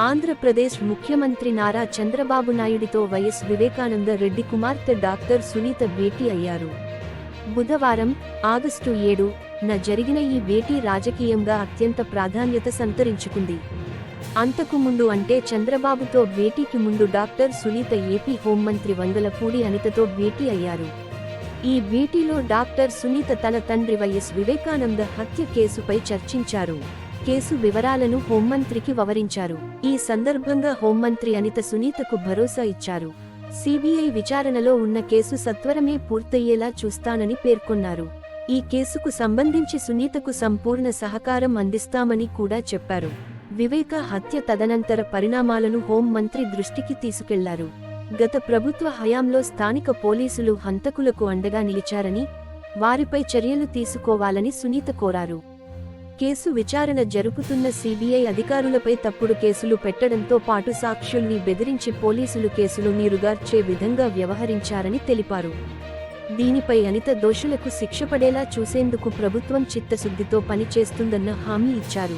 ఆంధ్రప్రదేశ్ ముఖ్యమంత్రి నారా చంద్రబాబు నాయుడితో వైఎస్ వివేకానంద రెడ్డి కుమార్తె డాక్టర్ సునీత భేటీ అయ్యారు. బుధవారం ఆగస్టు 7న జరిగిన ఈ భేటీ రాజకీయంగా అత్యంత ప్రాధాన్యత సంతరించుకుంది. అంతకు ముందు అంటే చంద్రబాబుతో భేటీకి ముందు డాక్టర్ సునీత ఏపీ హోంమంత్రి వంగలపూడి అనితతో భేటీ అయ్యారు. ఈ భేటీలో డాక్టర్ సునీత తన తండ్రి వైఎస్ వివేకానంద హత్య కేసుపై చర్చించారు. కేసు వివరాలను హోంమంత్రికి వివరించారు. ఈ సందర్భంగా హోంమంత్రి అనిత సునీతకు భరోసా ఇచ్చారు. సిబిఐ విచారణలో ఉన్న కేసు సత్వరమే పూర్తయ్యేలా చూస్తానని పేర్కొన్నారు. ఈ కేసుకు సంబంధించి సునీతకు సంపూర్ణ సహకారం అందిస్తామని కూడా చెప్పారు. వివేక హత్య తదనంతర పరిణామాలను హోంమంత్రి దృష్టికి తీసుకెళ్లారు. గత ప్రభుత్వ హయాంలో స్థానిక పోలీసులు హంతకులకు అండగా నిలిచారని, వారిపై చర్యలు తీసుకోవాలని సునీత కోరారు. కేసు విచారణ జరుపుతున్న సిబిఐ అధికారులపై తప్పుడు కేసులు పెట్టడంతో పాటు సాక్షుల్ని బెదిరించి పోలీసులు కేసులు నీరుగార్చే విధంగా వ్యవహరించారని తెలిపారు. దీనిపై అనిత దోషులకు శిక్ష పడేలా చూసేందుకు ప్రభుత్వం చిత్తశుద్ధితో పనిచేస్తుందన్న హామీ ఇచ్చారు.